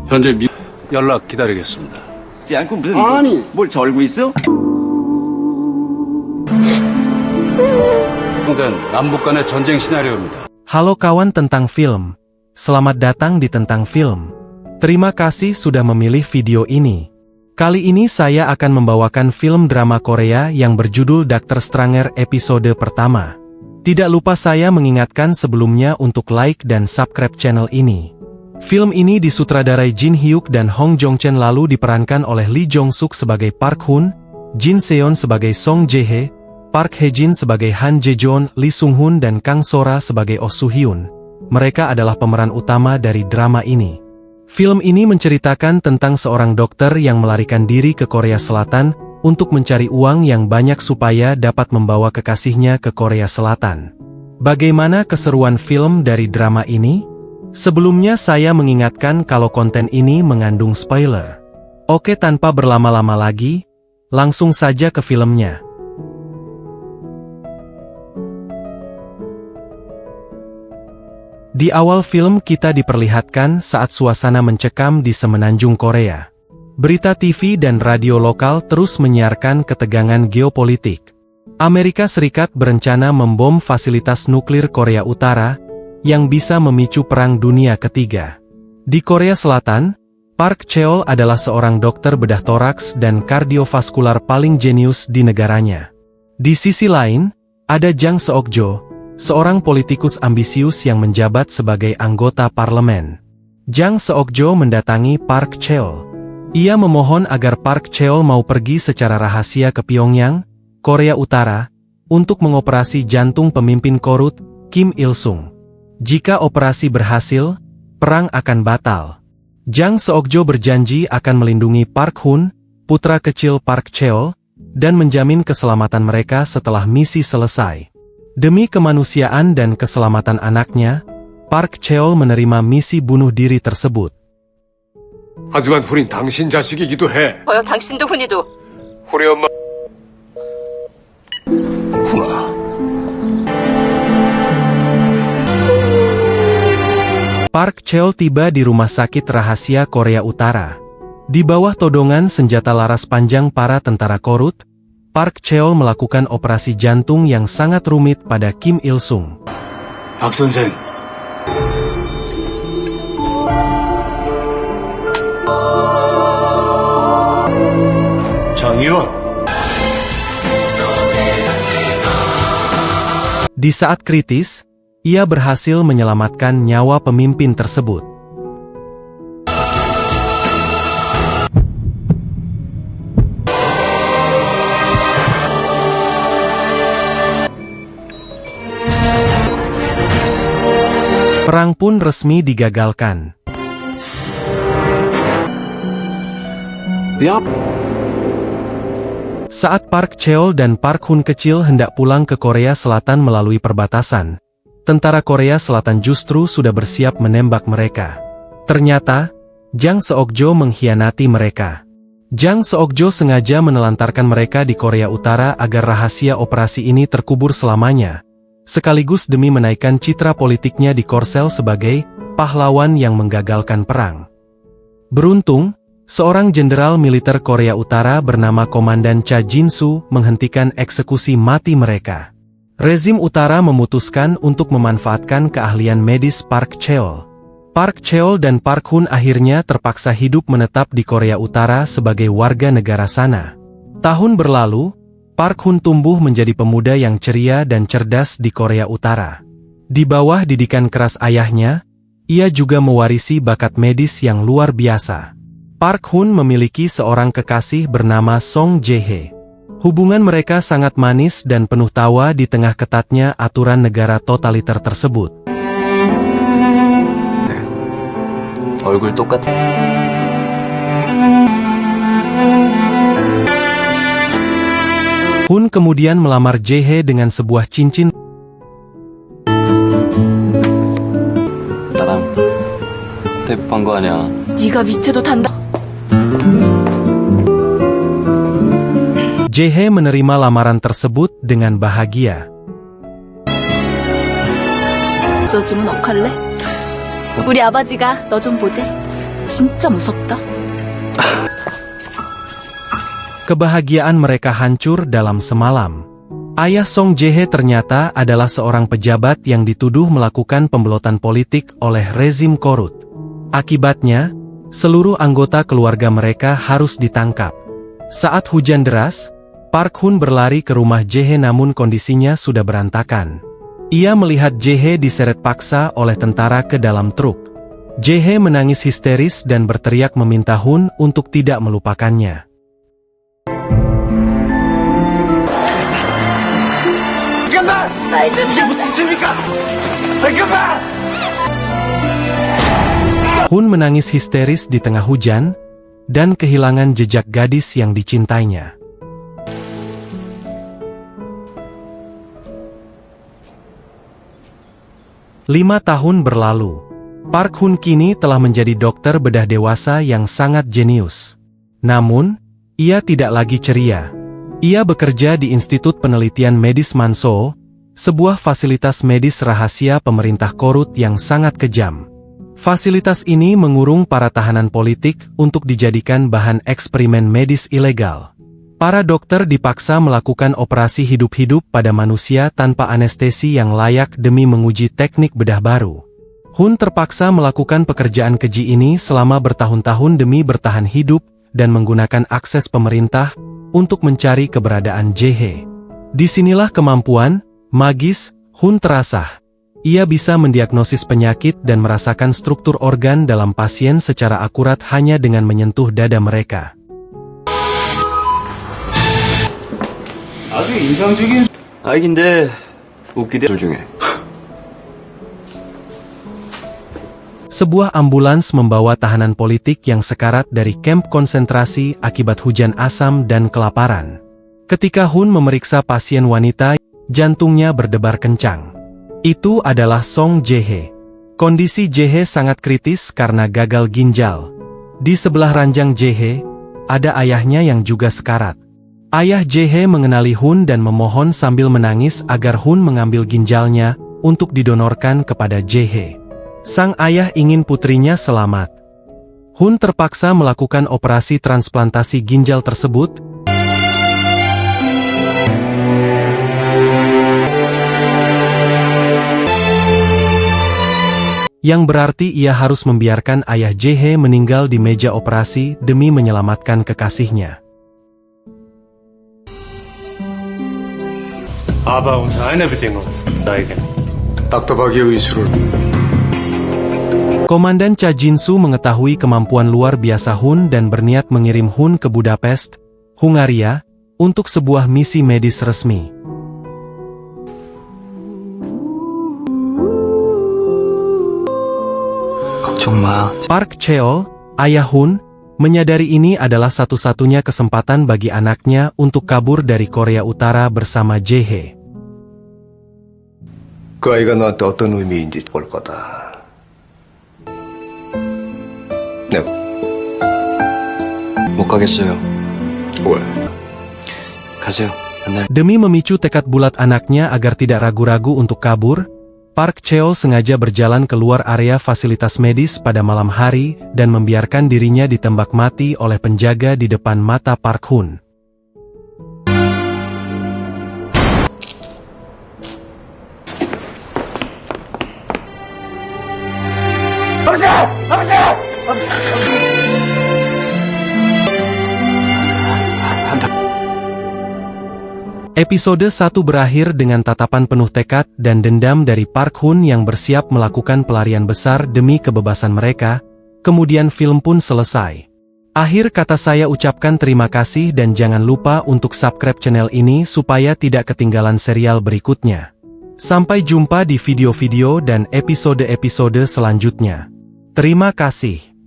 현재 연락 기다리겠습니다. 않고 무슨 아니. 뭘 절고 있어? 된 남북 간의 전쟁 시나리오입니다. Halo kawan tentang film. Selamat datang di Tentang Film. Terima kasih sudah memilih video ini. Kali ini saya akan membawakan film drama Korea yang berjudul Dr. Stranger episode pertama. Tidak lupa saya mengingatkan sebelumnya untuk like dan subscribe channel ini. Film ini disutradarai Jin Hyuk dan Hong Jong-chen, lalu diperankan oleh Lee Jong-suk sebagai Park Hun, Jin Seon sebagai Song Jae-hye, Park Hae-jin sebagai Han Jae-joon, Lee Sung-hun dan Kang Sora sebagai Oh Soo-hyun. Mereka adalah pemeran utama dari drama ini. Film ini menceritakan tentang seorang dokter yang melarikan diri ke Korea Selatan untuk mencari uang yang banyak supaya dapat membawa kekasihnya ke Korea Selatan. Bagaimana keseruan film dari drama ini? Sebelumnya saya mengingatkan kalau konten ini mengandung spoiler. Oke, tanpa berlama-lama lagi, langsung saja ke filmnya. Di awal film kita diperlihatkan saat suasana mencekam di semenanjung Korea. Berita TV dan radio lokal terus menyiarkan ketegangan geopolitik. Amerika Serikat berencana membom fasilitas nuklir Korea Utara yang bisa memicu Perang Dunia Ketiga. Di Korea Selatan, Park Cheol adalah seorang dokter bedah toraks dan kardiovaskular paling jenius di negaranya. Di sisi lain, ada Jang Seok-jo, seorang politikus ambisius yang menjabat sebagai anggota parlemen. Jang Seok-jo mendatangi Park Cheol. Ia memohon agar Park Cheol mau pergi secara rahasia ke Pyongyang, Korea Utara, untuk mengoperasi jantung pemimpin Korut, Kim Il-sung. Jika operasi berhasil, perang akan batal. Jang Seok-jo berjanji akan melindungi Park Hun, putra kecil Park Cheol, dan menjamin keselamatan mereka setelah misi selesai. Demi kemanusiaan dan keselamatan anaknya, Park Cheol menerima misi bunuh diri tersebut. 하지만 우린 당신 자식이기도 해. 당신도 훈이도. 우리 엄마. 훈아. Park Cheol tiba di rumah sakit rahasia Korea Utara. Di bawah todongan senjata laras panjang para tentara Korut, Park Cheol melakukan operasi jantung yang sangat rumit pada Kim Il-sung. 박 선생. 장의원. Di saat kritis, ia berhasil menyelamatkan nyawa pemimpin tersebut. Perang pun resmi digagalkan. Saat Park Cheol dan Park Hun kecil hendak pulang ke Korea Selatan melalui perbatasan, tentara Korea Selatan justru sudah bersiap menembak mereka. Ternyata, Jang Seok-jo mengkhianati mereka. Jang Seok-jo sengaja menelantarkan mereka di Korea Utara agar rahasia operasi ini terkubur selamanya, sekaligus demi menaikkan citra politiknya di Korsel sebagai pahlawan yang menggagalkan perang. Beruntung, seorang jenderal militer Korea Utara bernama Komandan Cha Jin-soo menghentikan eksekusi mati mereka. Rezim Utara memutuskan untuk memanfaatkan keahlian medis Park Cheol. Park Cheol dan Park Hun akhirnya terpaksa hidup menetap di Korea Utara sebagai warga negara sana. Tahun berlalu, Park Hun tumbuh menjadi pemuda yang ceria dan cerdas di Korea Utara. Di bawah didikan keras ayahnya, ia juga mewarisi bakat medis yang luar biasa. Park Hun memiliki seorang kekasih bernama Song Jae-hye. Hubungan mereka sangat manis dan penuh tawa di tengah ketatnya aturan negara totaliter tersebut. 얼굴 똑같아. Hun kemudian melamar Jae-hye dengan sebuah cincin. 나랑 대입한 거 아니야. 네가 밑에도 단다. Jae-hye menerima lamaran tersebut dengan bahagia. 없어지면 어할래? 우리 아버지가 너 좀 보재. 진짜 무섭다. Kebahagiaan mereka hancur dalam semalam. Ayah Song Jae-hye ternyata adalah seorang pejabat yang dituduh melakukan pembelotan politik oleh rezim korut. Akibatnya, seluruh anggota keluarga mereka harus ditangkap. Saat hujan deras, Park Hun berlari ke rumah Jae-hye namun kondisinya sudah berantakan. Ia melihat Jae-hye diseret paksa oleh tentara ke dalam truk. Jae-hye menangis histeris dan berteriak meminta Hun untuk tidak melupakannya. Hun menangis histeris di tengah hujan, dan kehilangan jejak gadis yang dicintainya. Lima tahun berlalu. Park Hun kini telah menjadi dokter bedah dewasa yang sangat jenius. Namun, ia tidak lagi ceria. Ia bekerja di Institut Penelitian Medis Manso, sebuah fasilitas medis rahasia pemerintah korut yang sangat kejam. Fasilitas ini mengurung para tahanan politik untuk dijadikan bahan eksperimen medis ilegal. Para dokter dipaksa melakukan operasi hidup-hidup pada manusia tanpa anestesi yang layak demi menguji teknik bedah baru. Hun terpaksa melakukan pekerjaan keji ini selama bertahun-tahun demi bertahan hidup dan menggunakan akses pemerintah untuk mencari keberadaan Jae-hye. Disinilah kemampuan magis Hun terasah. Ia bisa mendiagnosis penyakit dan merasakan struktur organ dalam pasien secara akurat hanya dengan menyentuh dada mereka. 아주 인상적인 아이 근데 웃기대 중에. Sebuah ambulans membawa tahanan politik yang sekarat dari kamp konsentrasi akibat hujan asam dan kelaparan. Ketika Hun memeriksa pasien wanita, jantungnya berdebar kencang. Itu adalah Song Jae-hye. Kondisi Jae-hye sangat kritis karena gagal ginjal. Di sebelah ranjang Jae-hye, ada ayahnya yang juga sekarat. Ayah Jae-hye mengenali Hun dan memohon sambil menangis agar Hun mengambil ginjalnya untuk didonorkan kepada Jae-hye. Sang ayah ingin putrinya selamat. Hun terpaksa melakukan operasi transplantasi ginjal tersebut. Yang berarti ia harus membiarkan ayah Jae-hye meninggal di meja operasi demi menyelamatkan kekasihnya. Aber unter einer Bedingung, Daigen. 딱딱하게 의술을 Komandan Cha Jin-soo mengetahui kemampuan luar biasa Hun dan berniat mengirim Hun ke Budapest, Hungaria, untuk sebuah misi medis resmi. 걱정 마. Park Cheol, ayah Hun, menyadari ini adalah satu-satunya kesempatan bagi anaknya untuk kabur dari Korea Utara bersama Jae-hye. 그 아이가 너한테 어떤 의미인지 볼 거다. 네. 못 가겠어요. 왜? 가세요. 맨날 Demi memicu tekad bulat anaknya agar tidak ragu-ragu untuk kabur, Park Cheol sengaja berjalan keluar area fasilitas medis pada malam hari dan membiarkan dirinya ditembak mati oleh penjaga di depan mata Park Hun. Episode 1 berakhir dengan tatapan penuh tekad dan dendam dari Park Hun yang bersiap melakukan pelarian besar demi kebebasan mereka, kemudian film pun selesai. Akhir kata saya ucapkan terima kasih dan jangan lupa untuk subscribe channel ini supaya tidak ketinggalan serial berikutnya. Sampai jumpa di video-video dan episode-episode selanjutnya. Terima kasih.